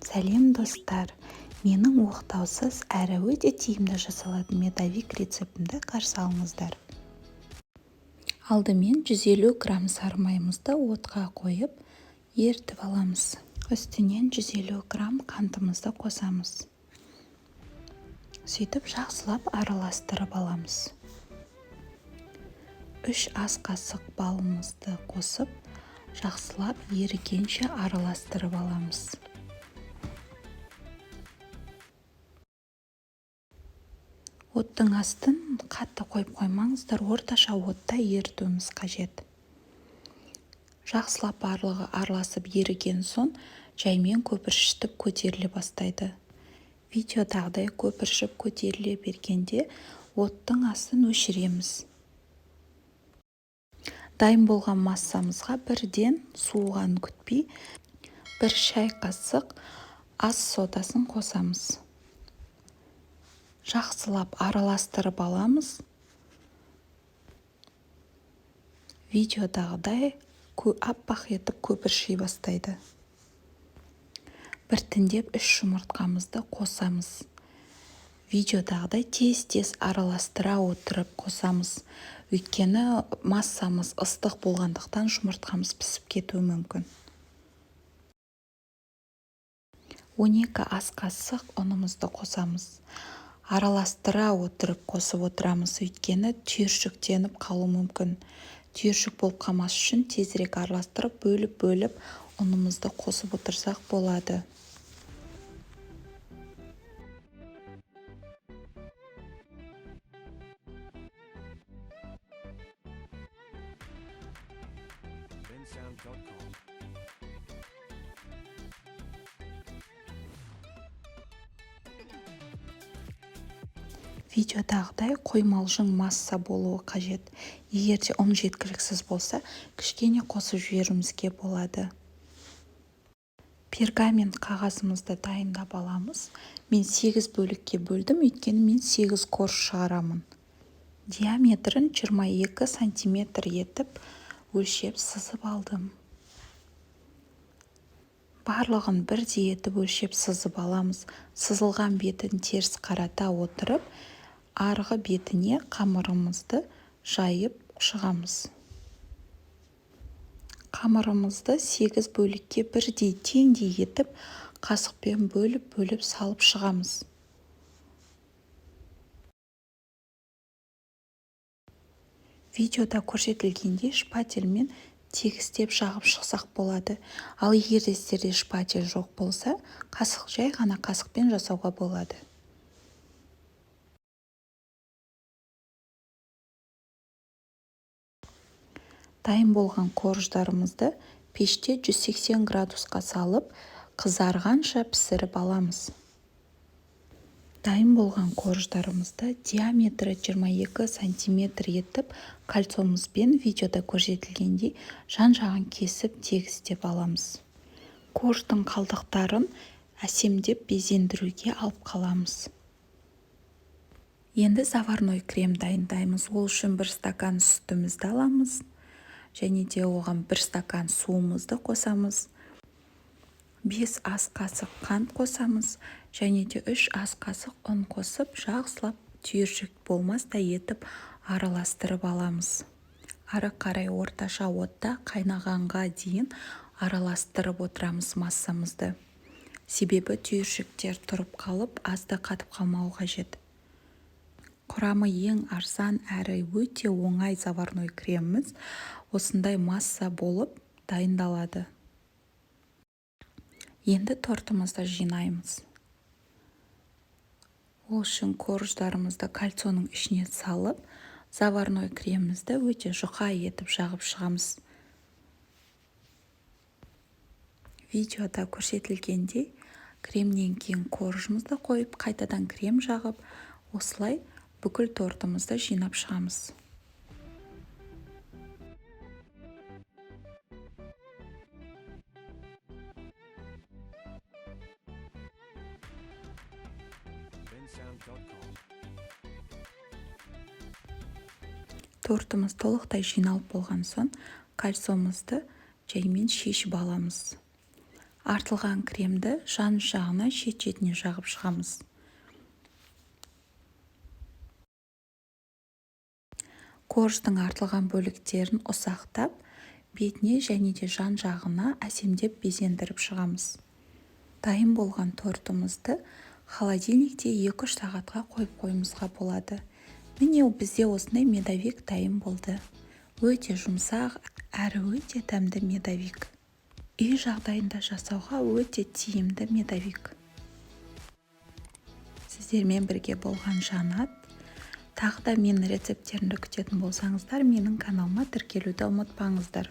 Сәлем достар, менің оқтаусыз әрі өте тиімді жасалатын медовик рецептімді қарсы алыңыздар. Алдымен 150 грамм сары майымызды отқа қойып, ерітіп аламыз. Үстінен 150 грамм қантымызды қосамыз. Сөйтіп жақсылап араластырып аламыз. 3 ас қасық балымызды қосып, жақсылап ерігенше араластырып аламыз. Оттың астын қатты қойып қоймаңыздар, орташа отта ерітуіміз қажет. Жақсылап барлығы араласып еріген соң, жаймен көпіршітіп көтеріле бастайды. Видеодағыдай көпіршіп көтеріле бергенде оттың астын өшіреміз. Дайын болған массамызға бірден суыған күтпей, 1 шай қасық ас содасын қосамыз. Жақсылап араластырып аламыз. Видеодағыдай аппақ етіп көпірши бастайды. Біртіндеп 3 жұмыртқамызды қосамыз. Видеодағыдай тез-тез араластыра отырып қосамыз. Өйткені массамыз ыстық болғандықтан жұмыртқамыз пісіп кетуі мүмкін. 12 ас қасық ұнымызды қосамыз. Араластыра отырып қосып отырамыз, өйткені түйіршіктеніп қалуы мүмкін. Түйіршік болып қалмас үшін тезірек араластырып, бөліп ұнымызды қосып отырсақ болады. Видеодағыдай қоймалжың масса болуы қажет. Егерде ұн жеткіліксіз болса, кішкене қосып жіберуімізге болады. Пергамент қағазымызды дайындап аламыз. Мен 8 бөлікке бөлдім, өйткені мен 8 корж шығарамын. Диаметрін 22 сантиметр етіп өлшеп сызып алдым. Барлығын бірдей етіп өлшеп сызып аламыз. Сызылған бетін теріс қарата отырып, арғы бетіне қамырымызды жайып шығамыз. Қамырымызды 8 бөлікке бірдей теңдей етіп, қасықпен бөліп салып шығамыз. Видеода көрсетілгендей шпательмен тегістеп жағып шықсақ болады. Ал егерде сіздерде шпатель жоқ болса, жай ғана қасықпен жасауға болады. Дайын болған корждарымызды пеште 180 градусқа салып, қызарғанша пісіріп аламыз. Дайын болған корждарымызды диаметрі 22 сантиметр етіп, кольцомызбен видеода көрсетілгендей жан-жағын кесіп тегістеп аламыз. Корждың қалдықтарын әсемдеп безендіруге алып қаламыз. Енді заварной крем дайындаймыз. Ол үшін 1 стакан сүтімізді аламыз. Және де оған 1 стакан суымызды қосамыз. 5 ас қасық қант қосамыз. Және де 3 ас қасық ұн қосып, жақсылап түйіршік болмастай етіп араластырып аламыз. Ары қарай орташа отта қайнағанға дейін араластырып отырамыз массамызды. Себебі түйіршіктер тұрып қалып, азда қатып қалмауы қажет. Құрамы ең арзан әрі өте оңай заварной креміміз осындай масса болып дайындалады. Енді тортымызды жинаймыз. Ол үшін корждарымызды кольцоның ішіне салып, заварной кремімізді өте жұқа етіп жағып шығамыз. Видеода көрсетілгендей кремнен кейін коржымызды қойып, қайтадан крем жағып, осылай бүкіл тортымызды жинап шығамыз. Тортымыз толықтай жиналып болған соң, кольцомызды жаймен шешіп аламыз. артылған кремді жан жағына шет-шетіне жағып шығамыз. Корждың артылған бөліктерін ұсақтап, бетіне және де жан жағына әсемдеп безендіріп шығамыз. Дайын болған тортымызды холодильникте 2-3 сағатқа қойып қоюымызға болады. Міне бізде осындай медовик дайын болды. Өте жұмсақ әрі өте дәмді медовик. Үй жағдайында жасауға өте тиімді медовик. Сіздермен бірге болған Жанат. Тағы да менің рецепттерімді күтетін болсаңыздар, менің каналыма тіркелуді ұмытпаңыздар.